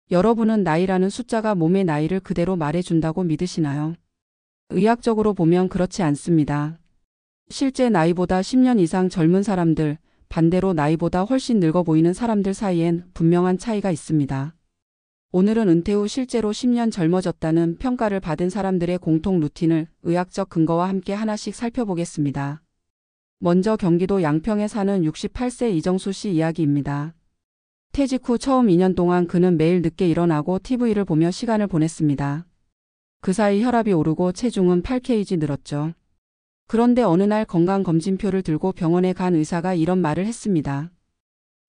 여러분은 나이라는 숫자가 몸의 나이를 그대로 말해준다고 믿으시나요? 의학적으로 보면 그렇지 않습니다. 실제 나이보다 10년 이상 젊은 사람들, 반대로 나이보다 훨씬 늙어 보이는 사람들 사이엔 분명한 차이가 있습니다. 오늘은 은퇴 후 실제로 10년 젊어졌다는 평가를 받은 사람들의 공통 루틴을 의학적 근거와 함께 하나씩 살펴보겠습니다. 먼저 경기도 양평에 사는 68세 이정수 씨 이야기입니다. 퇴직 후 처음 2년 동안 그는 매일 늦게 일어나고 TV를 보며 시간을 보냈습니다. 그 사이 혈압이 오르고 체중은 8kg 늘었죠. 그런데 어느 날 건강검진표를 들고 병원에 간 의사가 이런 말을 했습니다.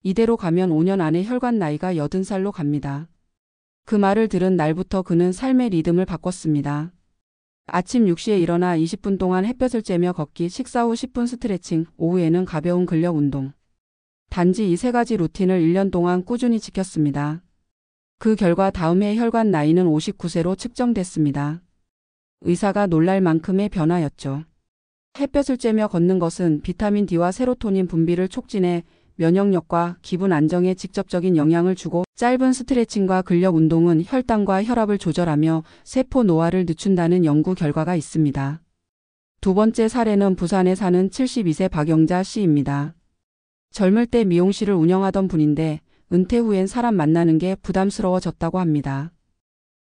이대로 가면 5년 안에 혈관 나이가 80살로 갑니다. 그 말을 들은 날부터 그는 삶의 리듬을 바꿨습니다. 아침 6시에 일어나 20분 동안 햇볕을 쬐며 걷기, 식사 후 10분 스트레칭, 오후에는 가벼운 근력 운동. 단지 이 세 가지 루틴을 1년 동안 꾸준히 지켰습니다. 그 결과 다음 해 혈관 나이는 59세로 측정됐습니다. 의사가 놀랄 만큼의 변화였죠. 햇볕을 쬐며 걷는 것은 비타민 D와 세로토닌 분비를 촉진해 면역력과 기분 안정에 직접적인 영향을 주고, 짧은 스트레칭과 근력 운동은 혈당과 혈압을 조절하며 세포 노화를 늦춘다는 연구 결과가 있습니다. 두 번째 사례는 부산에 사는 72세 박영자 씨입니다. 젊을 때 미용실을 운영하던 분인데 은퇴 후엔 사람 만나는 게 부담스러워졌다고 합니다.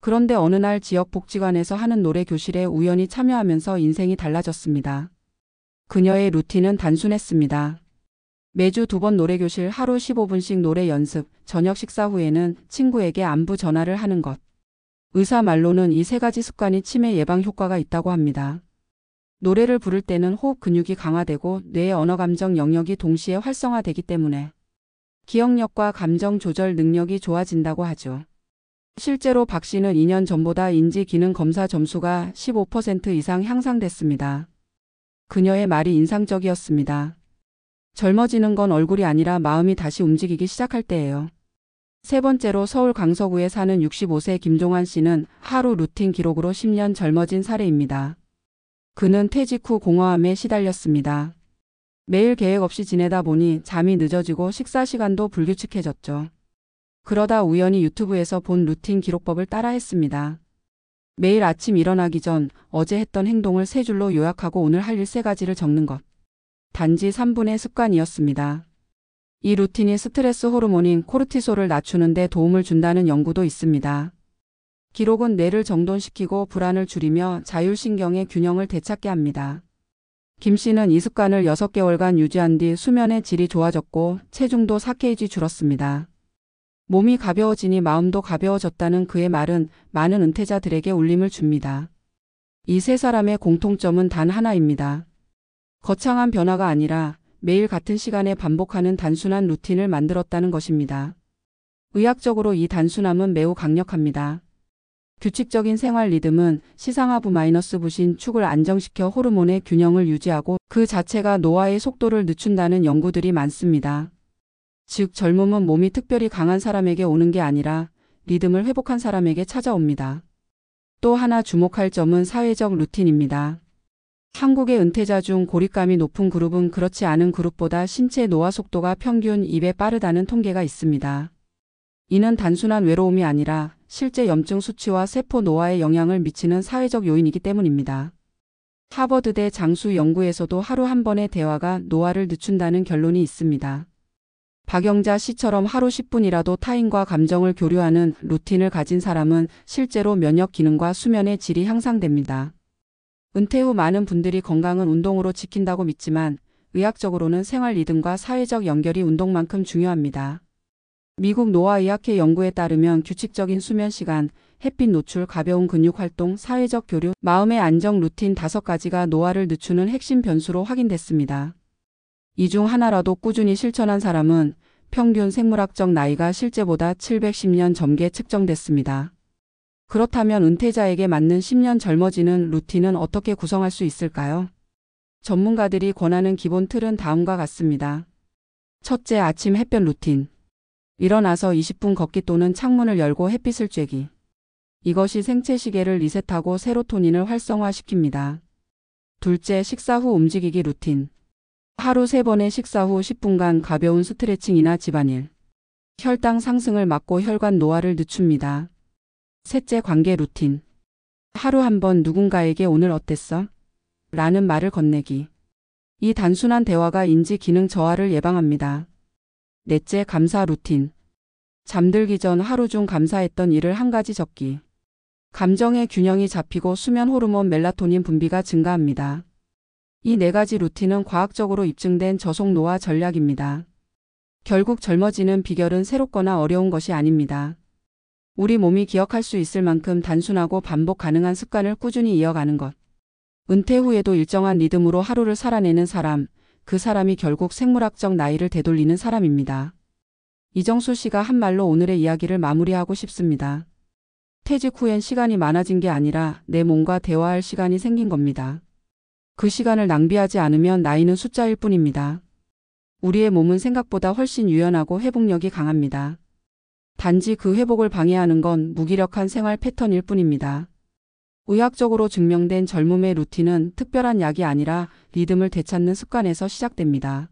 그런데 어느 날 지역 복지관에서 하는 노래 교실에 우연히 참여하면서 인생이 달라졌습니다. 그녀의 루틴은 단순했습니다. 매주 2번 노래교실, 하루 15분씩 노래 연습, 저녁 식사 후에는 친구에게 안부 전화를 하는 것. 의사 말로는 이 3가지 습관이 치매 예방 효과가 있다고 합니다. 노래를 부를 때는 호흡 근육이 강화되고 뇌의 언어 감정 영역이 동시에 활성화되기 때문에 기억력과 감정 조절 능력이 좋아진다고 하죠. 실제로 박 씨는 2년 전보다 인지 기능 검사 점수가 15% 이상 향상됐습니다. 그녀의 말이 인상적이었습니다. 젊어지는 건 얼굴이 아니라 마음이 다시 움직이기 시작할 때예요. 세 번째로 서울 강서구에 사는 65세 김종환 씨는 하루 루틴 기록으로 10년 젊어진 사례입니다. 그는 퇴직 후 공허함에 시달렸습니다. 매일 계획 없이 지내다 보니 잠이 늦어지고 식사 시간도 불규칙해졌죠. 그러다 우연히 유튜브에서 본 루틴 기록법을 따라했습니다. 매일 아침 일어나기 전 어제 했던 행동을 3줄로 요약하고 오늘 할 일 3가지를 적는 것. 단지 3분의 습관이었습니다. 이 루틴이 스트레스 호르몬인 코르티솔을 낮추는 데 도움을 준다는 연구도 있습니다. 기록은 뇌를 정돈시키고 불안을 줄이며 자율신경의 균형을 되찾게 합니다. 김 씨는 이 습관을 6개월간 유지한 뒤 수면의 질이 좋아졌고 체중도 4kg 줄었습니다. 몸이 가벼워지니 마음도 가벼워졌다는 그의 말은 많은 은퇴자들에게 울림을 줍니다. 이 세 사람의 공통점은 단 하나입니다. 거창한 변화가 아니라 매일 같은 시간에 반복하는 단순한 루틴을 만들었다는 것입니다. 의학적으로 이 단순함은 매우 강력합니다. 규칙적인 생활 리듬은 시상하부-부신 축을 안정시켜 호르몬의 균형을 유지하고 그 자체가 노화의 속도를 늦춘다는 연구들이 많습니다. 즉 젊음은 몸이 특별히 강한 사람에게 오는 게 아니라 리듬을 회복한 사람에게 찾아옵니다. 또 하나 주목할 점은 사회적 루틴입니다. 한국의 은퇴자 중 고립감이 높은 그룹은 그렇지 않은 그룹보다 신체 노화 속도가 평균 2배 빠르다는 통계가 있습니다. 이는 단순한 외로움이 아니라 실제 염증 수치와 세포 노화에 영향을 미치는 사회적 요인이기 때문입니다. 하버드대 장수 연구에서도 하루 한 번의 대화가 노화를 늦춘다는 결론이 있습니다. 박영자 씨처럼 하루 10분이라도 타인과 감정을 교류하는 루틴을 가진 사람은 실제로 면역 기능과 수면의 질이 향상됩니다. 은퇴 후 많은 분들이 건강은 운동으로 지킨다고 믿지만 의학적으로는 생활 리듬과 사회적 연결이 운동만큼 중요합니다. 미국 노화의학회 연구에 따르면 규칙적인 수면 시간, 햇빛 노출, 가벼운 근육 활동, 사회적 교류, 마음의 안정 루틴 5가지가 노화를 늦추는 핵심 변수로 확인됐습니다. 이 중 하나라도 꾸준히 실천한 사람은 평균 생물학적 나이가 실제보다 710년 젊게 측정됐습니다. 그렇다면 은퇴자에게 맞는 10년 젊어지는 루틴은 어떻게 구성할 수 있을까요? 전문가들이 권하는 기본 틀은 다음과 같습니다. 첫째, 아침 햇볕 루틴. 일어나서 20분 걷기 또는 창문을 열고 햇빛을 쬐기. 이것이 생체 시계를 리셋하고 세로토닌을 활성화시킵니다. 둘째, 식사 후 움직이기 루틴. 하루 3번의 식사 후 10분간 가벼운 스트레칭이나 집안일. 혈당 상승을 막고 혈관 노화를 늦춥니다. 셋째, 관계 루틴. 하루 한 번 누군가에게 오늘 어땠어? 라는 말을 건네기. 이 단순한 대화가 인지 기능 저하를 예방합니다. 넷째, 감사 루틴. 잠들기 전 하루 중 감사했던 일을 한 가지 적기. 감정의 균형이 잡히고 수면 호르몬 멜라토닌 분비가 증가합니다. 이 네 가지 루틴은 과학적으로 입증된 저속 노화 전략입니다. 결국 젊어지는 비결은 새롭거나 어려운 것이 아닙니다. 우리 몸이 기억할 수 있을 만큼 단순하고 반복 가능한 습관을 꾸준히 이어가는 것. 은퇴 후에도 일정한 리듬으로 하루를 살아내는 사람, 그 사람이 결국 생물학적 나이를 되돌리는 사람입니다. 이정수 씨가 한 말로 오늘의 이야기를 마무리하고 싶습니다. 퇴직 후엔 시간이 많아진 게 아니라 내 몸과 대화할 시간이 생긴 겁니다. 그 시간을 낭비하지 않으면 나이는 숫자일 뿐입니다. 우리의 몸은 생각보다 훨씬 유연하고 회복력이 강합니다. 단지 그 회복을 방해하는 건 무기력한 생활 패턴일 뿐입니다. 의학적으로 증명된 젊음의 루틴은 특별한 약이 아니라 리듬을 되찾는 습관에서 시작됩니다.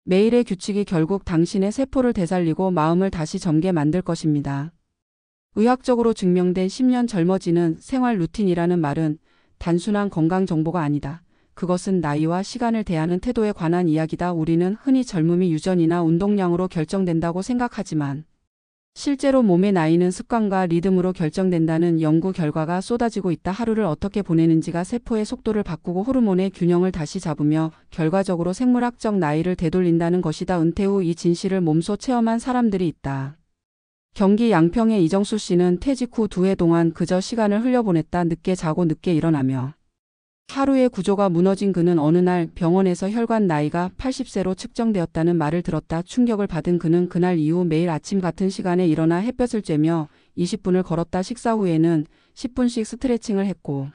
매일의 규칙이 결국 당신의 세포를 되살리고 마음을 다시 젊게 만들 것입니다. 의학적으로 증명된 10년 젊어지는 생활 루틴이라는 말은 단순한 건강 정보가 아니다. 그것은 나이와 시간을 대하는 태도에 관한 이야기다. 우리는 흔히 젊음이 유전이나 운동량으로 결정된다고 생각하지만 실제로 몸의 나이는 습관과 리듬으로 결정된다는 연구 결과가 쏟아지고 있다. 하루를 어떻게 보내는지가 세포의 속도를 바꾸고 호르몬의 균형을 다시 잡으며 결과적으로 생물학적 나이를 되돌린다는 것이다. 은퇴 후 이 진실을 몸소 체험한 사람들이 있다. 경기 양평의 이정수 씨는 퇴직 후 2해 동안 그저 시간을 흘려보냈다. 늦게 자고 늦게 일어나며. 하루의 구조가 무너진 그는 어느 날 병원에서 혈관 나이가 80세로 측정되었다는 말을 들었다. 충격을 받은 그는 그날 이후 매일 아침 같은 시간에 일어나 햇볕을 쬐며 20분을 걸었다. 식사 후에는 10분씩 스트레칭을 했고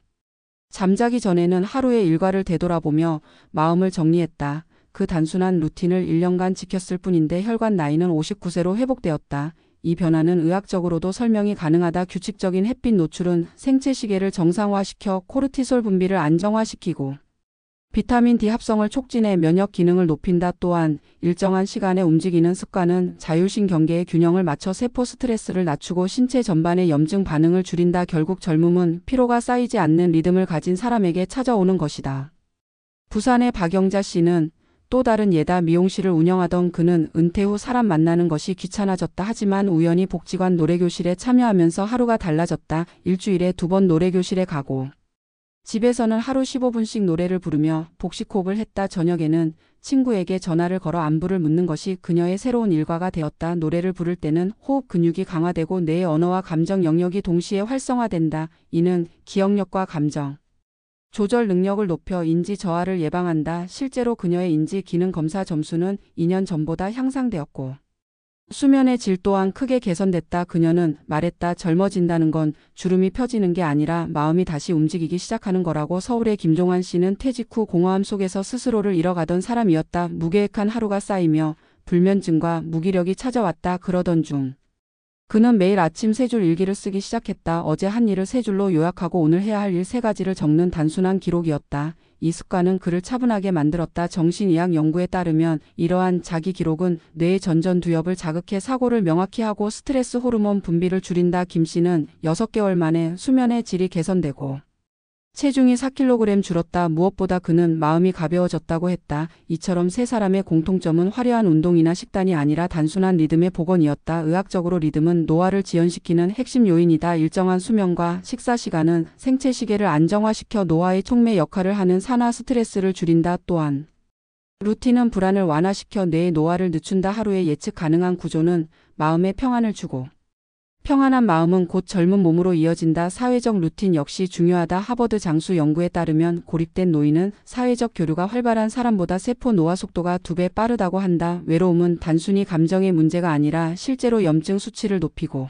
잠자기 전에는 하루의 일과를 되돌아보며 마음을 정리했다. 그 단순한 루틴을 1년간 지켰을 뿐인데 혈관 나이는 59세로 회복되었다. 이 변화는 의학적으로도 설명이 가능하다. 규칙적인 햇빛 노출은 생체 시계를 정상화시켜 코르티솔 분비를 안정화시키고 비타민 D 합성을 촉진해 면역 기능을 높인다. 또한 일정한 시간에 움직이는 습관은 자율신경계의 균형을 맞춰 세포 스트레스를 낮추고 신체 전반의 염증 반응을 줄인다. 결국 젊음은 피로가 쌓이지 않는 리듬을 가진 사람에게 찾아오는 것이다. 부산의 박영자 씨는 또 다른 예다 미용실을 운영하던 그는 은퇴 후 사람 만나는 것이 귀찮아졌다. 하지만 우연히 복지관 노래교실에 참여하면서 하루가 달라졌다. 일주일에 2번 노래교실에 가고 집에서는 하루 15분씩 노래를 부르며 복식호흡을 했다. 저녁에는 친구에게 전화를 걸어 안부를 묻는 것이 그녀의 새로운 일과가 되었다. 노래를 부를 때는 호흡 근육이 강화되고 뇌의 언어와 감정 영역이 동시에 활성화된다. 이는 기억력과 감정 조절 능력을 높여 인지 저하를 예방한다. 실제로 그녀의 인지 기능 검사 점수는 2년 전보다 향상되었고 수면의 질 또한 크게 개선됐다. 그녀는 말했다. 젊어진다는 건 주름이 펴지는 게 아니라 마음이 다시 움직이기 시작하는 거라고. 서울의 김종환 씨는 퇴직 후 공허함 속에서 스스로를 잃어가던 사람이었다. 무계획한 하루가 쌓이며 불면증과 무기력이 찾아왔다. 그러던 중 그는 매일 아침 3줄 일기를 쓰기 시작했다. 어제 한 일을 3줄로 요약하고 오늘 해야 할 일 3가지를 적는 단순한 기록이었다. 이 습관은 그를 차분하게 만들었다. 정신의학 연구에 따르면 이러한 자기 기록은 뇌의 전전두엽을 자극해 사고를 명확히 하고 스트레스 호르몬 분비를 줄인다. 김 씨는 6개월 만에 수면의 질이 개선되고 체중이 4kg 줄었다. 무엇보다 그는 마음이 가벼워졌다고 했다. 이처럼 세 사람의 공통점은 화려한 운동이나 식단이 아니라 단순한 리듬의 복원이었다. 의학적으로 리듬은 노화를 지연시키는 핵심 요인이다. 일정한 수면과 식사 시간은 생체 시계를 안정화시켜 노화의 촉매 역할을 하는 산화 스트레스를 줄인다. 또한 루틴은 불안을 완화시켜 뇌의 노화를 늦춘다. 하루의 예측 가능한 구조는 마음의 평안을 주고 평안한 마음은 곧 젊은 몸으로 이어진다. 사회적 루틴 역시 중요하다. 하버드 장수 연구에 따르면 고립된 노인은 사회적 교류가 활발한 사람보다 세포 노화 속도가 2배 빠르다고 한다. 외로움은 단순히 감정의 문제가 아니라 실제로 염증 수치를 높이고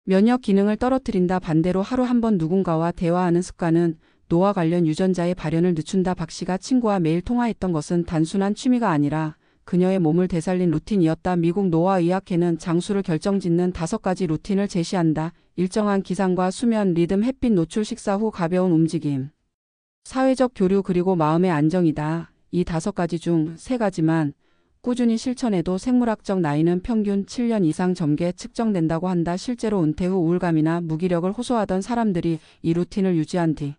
면역 기능을 떨어뜨린다. 반대로 하루 한 번 누군가와 대화하는 습관은 노화 관련 유전자의 발현을 늦춘다. 박 씨가 친구와 매일 통화했던 것은 단순한 취미가 아니라 그녀의 몸을 되살린 루틴이었다. 미국 노화의학회는 장수를 결정짓는 5가지 루틴을 제시한다. 일정한 기상과 수면, 리듬, 햇빛 노출, 식사 후 가벼운 움직임, 사회적 교류 그리고 마음의 안정이다. 이 5가지 중 3가지만 꾸준히 실천해도 생물학적 나이는 평균 7년 이상 젊게 측정된다고 한다. 실제로 은퇴 후 우울감이나 무기력을 호소하던 사람들이 이 루틴을 유지한 뒤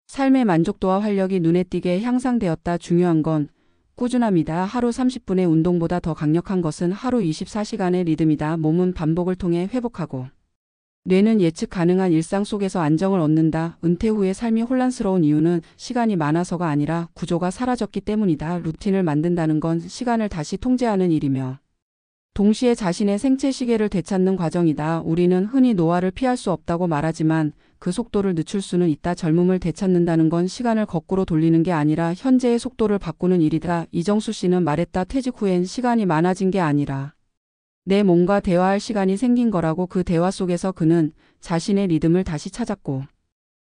삶의 만족도와 활력이 눈에 띄게 향상되었다. 중요한 건 꾸준함이다. 하루 30분의 운동보다 더 강력한 것은 하루 24시간의 리듬이다. 몸은 반복을 통해 회복하고 뇌는 예측 가능한 일상 속에서 안정을 얻는다. 은퇴 후의 삶이 혼란스러운 이유는 시간이 많아서가 아니라 구조가 사라졌기 때문이다. 루틴을 만든다는 건 시간을 다시 통제하는 일이며 동시에 자신의 생체 시계를 되찾는 과정이다. 우리는 흔히 노화를 피할 수 없다고 말하지만 그 속도를 늦출 수는 있다. 젊음을 되찾는다는 건 시간을 거꾸로 돌리는 게 아니라 현재의 속도를 바꾸는 일이다. 이정수 씨는 말했다. 퇴직 후엔 시간이 많아진 게 아니라 내 몸과 대화할 시간이 생긴 거라고. 그 대화 속에서 그는 자신의 리듬을 다시 찾았고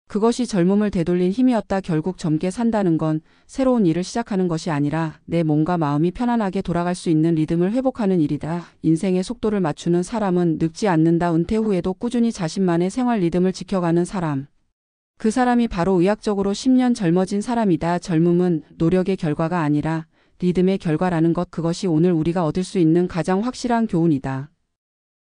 그것이 젊음을 되돌린 힘이었다. 결국 젊게 산다는 건 새로운 일을 시작하는 것이 아니라 내 몸과 마음이 편안하게 돌아갈 수 있는 리듬을 회복하는 일이다. 인생의 속도를 맞추는 사람은 늙지 않는다. 은퇴 후에도 꾸준히 자신만의 생활 리듬을 지켜가는 사람. 그 사람이 바로 의학적으로 10년 젊어진 사람이다. 젊음은 노력의 결과가 아니라 리듬의 결과라는 것, 그것이 오늘 우리가 얻을 수 있는 가장 확실한 교훈이다.